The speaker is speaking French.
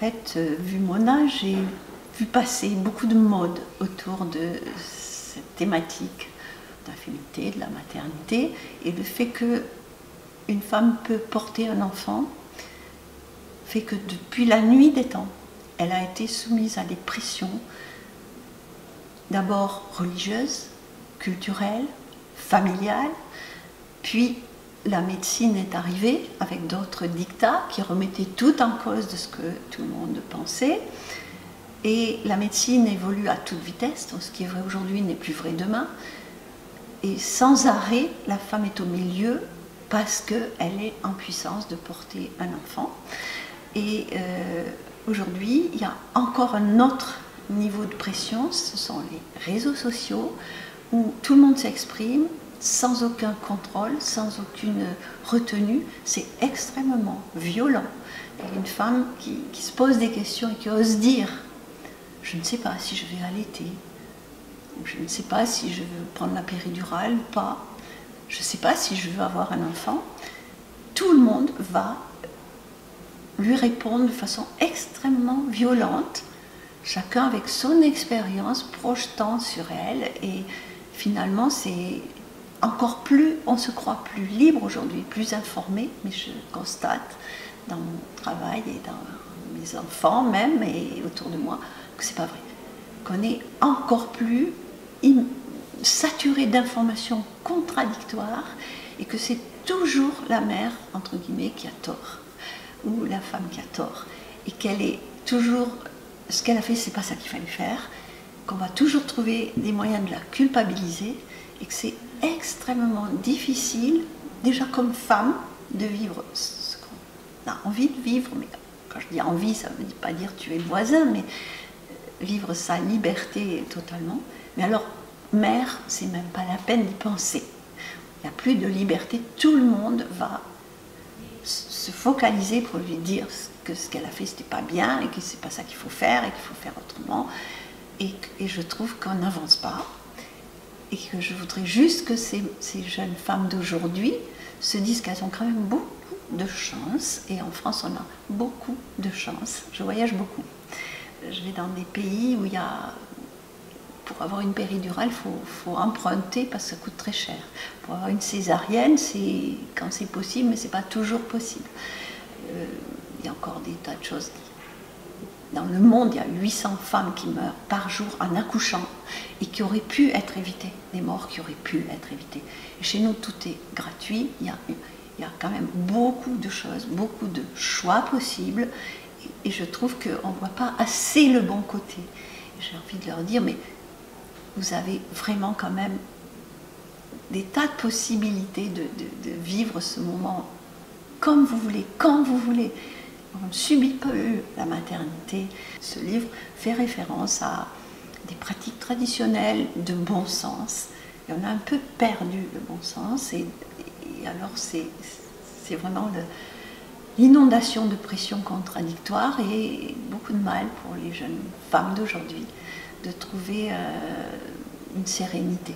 fait, vu mon âge, j'ai vu passer beaucoup de modes autour de cette thématique de la féminité, de la maternité, et le fait qu'une femme peut porter un enfant fait que depuis la nuit des temps, elle a été soumise à des pressions, d'abord religieuses, culturelles, familiales, puis la médecine est arrivée avec d'autres dictats qui remettaient tout en cause de ce que tout le monde pensait. Et la médecine évolue à toute vitesse, donc ce qui est vrai aujourd'hui n'est plus vrai demain. Et sans arrêt, la femme est au milieu parce qu'elle est en puissance de porter un enfant. Et aujourd'hui, il y a encore un autre niveau de pression, ce sont les réseaux sociaux, où tout le monde s'exprime sans aucun contrôle, sans aucune retenue. C'est extrêmement violent. Et une femme qui se pose des questions et qui ose dire « je ne sais pas si je vais allaiter », je ne sais pas si je veux prendre la péridurale ou pas, je ne sais pas si je veux avoir un enfant, tout le monde va lui répondre de façon extrêmement violente, chacun avec son expérience projetant sur elle, et finalement c'est encore plus, on se croit plus libre aujourd'hui, plus informé, mais je constate dans mon travail et dans mes enfants même et autour de moi que c'est pas vrai, qu'on est encore plus saturé d'informations contradictoires et que c'est toujours la mère, entre guillemets, qui a tort, ou la femme qui a tort, et qu'elle est toujours, ce qu'elle a fait, c'est pas ça qu'il fallait faire, qu'on va toujours trouver des moyens de la culpabiliser, et que c'est extrêmement difficile, déjà comme femme, de vivre ce qu'on a envie de vivre, mais quand je dis envie, ça ne veut pas dire tuer le voisin, mais vivre sa liberté totalement. Mais alors, mère, c'est même pas la peine d'y penser. Il n'y a plus de liberté, tout le monde va se focaliser pour lui dire que ce qu'elle a fait c'était pas bien et que c'est pas ça qu'il faut faire et qu'il faut faire autrement, et je trouve qu'on n'avance pas, et que je voudrais juste que ces jeunes femmes d'aujourd'hui se disent qu'elles ont quand même beaucoup de chance, et en France on a beaucoup de chance. Je voyage beaucoup, je vais dans des pays où il y a, pour avoir une péridurale, il faut emprunter parce que ça coûte très cher. Pour avoir une césarienne, c'est quand c'est possible, mais ce n'est pas toujours possible. Il y a encore des tas de choses. Dans le monde, il y a 800 femmes qui meurent par jour en accouchant et qui auraient pu être évitées, des morts qui auraient pu être évitées. Et chez nous, tout est gratuit. Il y a quand même beaucoup de choses, beaucoup de choix possibles. Et je trouve qu'on ne voit pas assez le bon côté. J'ai envie de leur dire, mais vous avez vraiment quand même des tas de possibilités de vivre ce moment comme vous voulez, quand vous voulez. On ne subit pas la maternité. Ce livre fait référence à des pratiques traditionnelles de bon sens. Et on a un peu perdu le bon sens. Et alors c'est vraiment l'inondation de pressions contradictoires et beaucoup de mal pour les jeunes femmes d'aujourd'hui de trouver une sérénité.